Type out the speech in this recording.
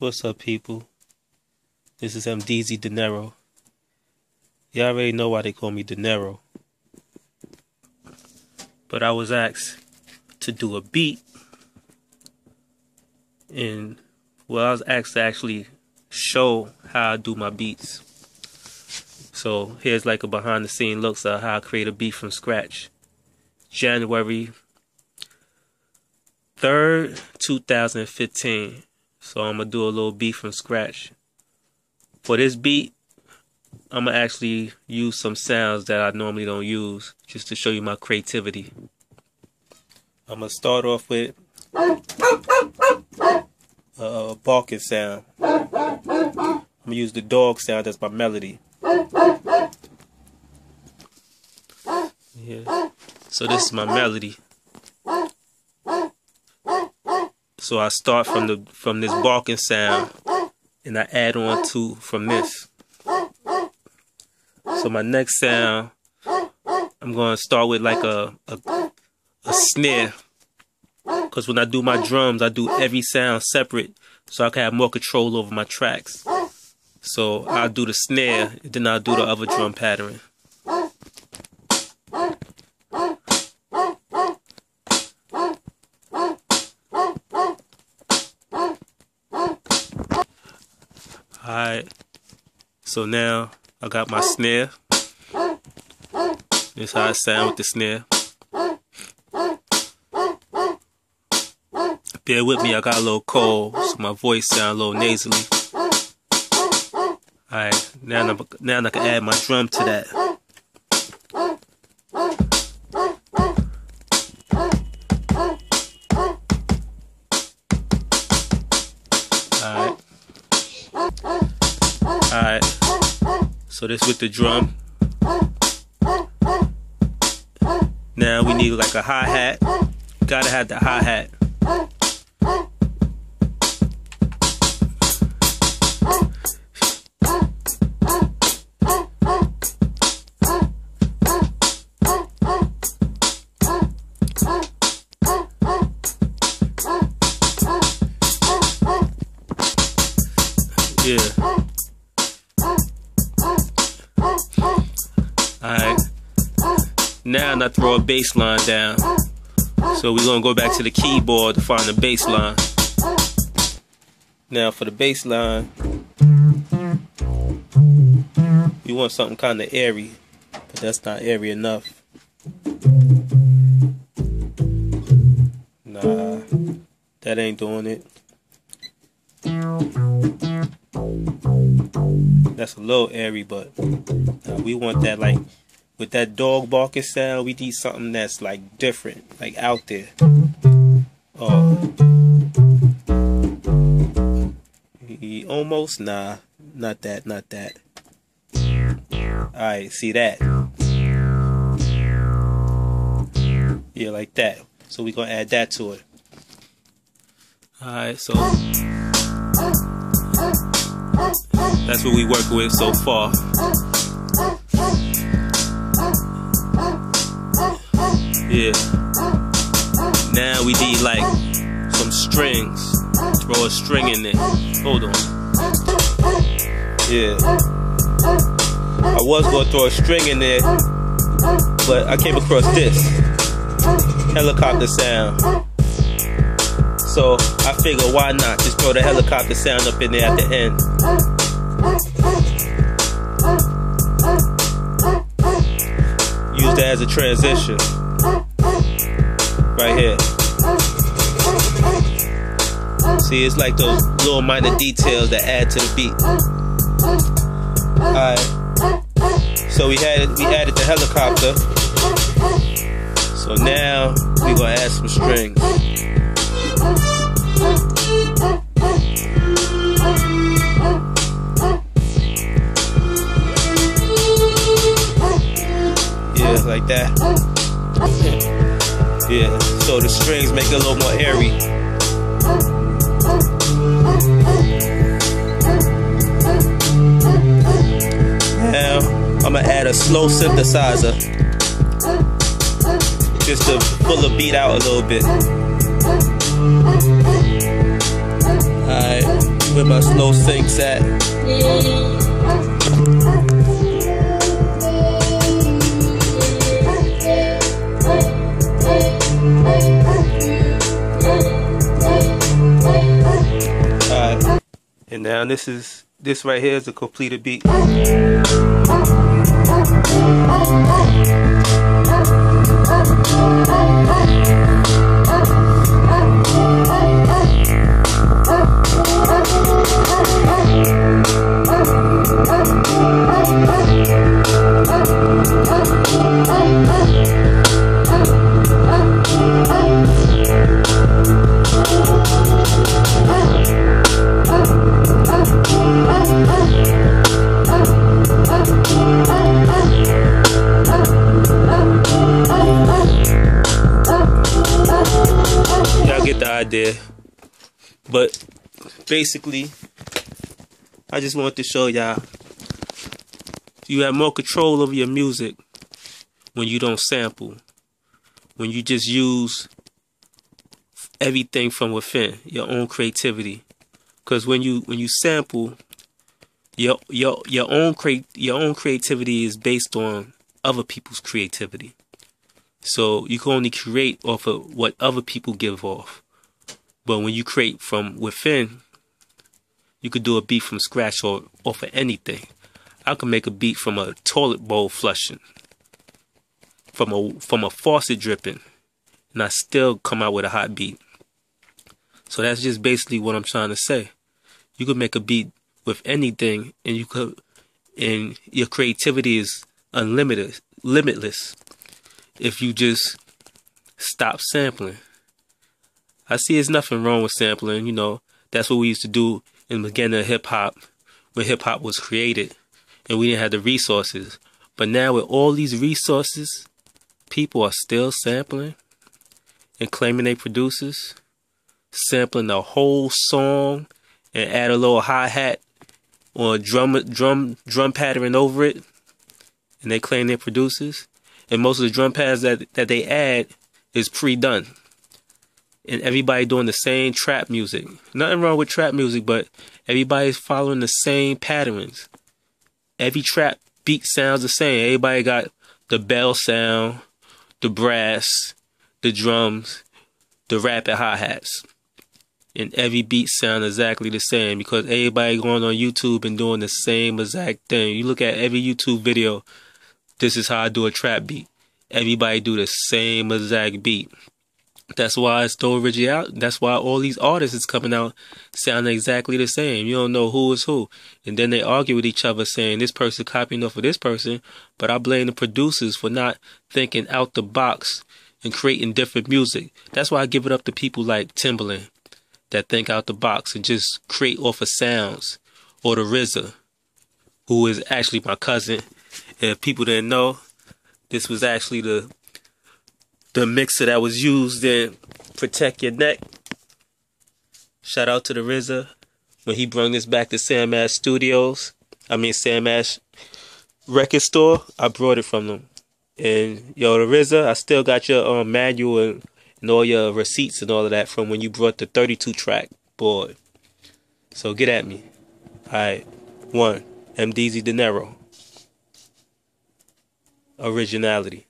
What's up, people? This is MDZ Dinero. Y'all already know why they call me Dinero. But I was asked to do a beat. And, well, I was asked to actually show how I do my beats. So, here's like a behind the scene looks at how I create a beat from scratch. January 3rd, 2015. So I'm going to do a little beat from scratch. For this beat, I'm going to actually use some sounds that I normally don't use, just to show you my creativity. I'm going to start off with a barking sound. I'm going to use the dog sound as my melody. Yeah. So this is my melody. So I start from this barking sound, and I add on to from this. So my next sound, I'm going to start with like a snare, because when I do my drums, I do every sound separate, so I can have more control over my tracks. So I'll do the snare, and then I'll do the other drum pattern. Alright, so now I got my snare. This is how I sound with the snare. Bear with me, I got a little cold, so my voice sounds a little nasally. Alright, now I can add my drum to that. Alright, so this with the drum. Now we need like a hi-hat. Gotta have the hi-hat. Yeah. Alright, now I throw a bass line down. So we're gonna go back to the keyboard to find the bass line. Now for the bass line, you want something kind of airy, but that's not airy enough. Nah, that ain't doing it. That's a little airy, but we want that, like with that dog barking sound, we need something that's like different, like out there. Oh, almost, nah, not that. Alright, see that? Yeah, like that. So we're gonna add that to it. Alright, so that's what we working with so far. Yeah. Now we need like some strings. Throw a string in there. Hold on. Yeah. I was gonna throw a string in there, but I came across this helicopter sound. So I figured, why not just throw the helicopter sound up in there at the end. Use that as a transition. Right here. See, it's like those little minor details that add to the beat. Alright. So we added the helicopter. So now we're gonna add some strings. Yeah, like that. Yeah, so the strings make it a little more airy. Now I'm gonna add a slow synthesizer just to pull the beat out a little bit. Alright, where my slow sinks at. Alright, and now this right here is a completed beat. Y'all get the idea. But basically, I just want to show y'all you have more control over your music when you don't sample, when you just use everything from within, your own creativity. Because when you sample, your own creativity is based on other people's creativity. So you can only create off of what other people give off. But when you create from within, you could do a beat from scratch or off of anything. I can make a beat from a toilet bowl flushing, from a faucet dripping, and I still come out with a hot beat. So that's just basically what I'm trying to say. You could make a beat with anything, and your creativity is unlimited, limitless, if you just stop sampling. I see there's nothing wrong with sampling. You know, that's what we used to do in the beginning of hip hop, when hip hop was created, and we didn't have the resources. But now with all these resources, people are still sampling and claiming they producers, sampling the whole song and add a little hi-hat or a drum pattern over it, and they claim they're producers. And most of the drum pads that they add is pre-done. And everybody doing the same trap music. Nothing wrong with trap music, but everybody's following the same patterns. Every trap beat sounds the same. Everybody got the bell sound, the brass, the drums, the rapid hi-hats. And every beat sound exactly the same because everybody going on YouTube and doing the same exact thing. You look at every YouTube video, this is how I do a trap beat. Everybody do the same exact beat. That's why it's no originality. That's why all these artists is coming out sounding exactly the same. You don't know who is who. And then they argue with each other saying this person copying off of this person. But I blame the producers for not thinking out the box and creating different music. That's why I give it up to people like Timbaland that think out the box and just create off of sounds. Or the RZA, who is actually my cousin. And if people didn't know, this was actually the mixer that was used in Protect Your Neck. Shout out to the RZA when he brought this back to Sam Ash Studios. Sam Ash Record Store. I brought it from them. And yo, the RZA, I still got your manual and all your receipts and all of that from when you brought the 32 track board. So get at me. Alright. 1. MDZ De Niro. Originality.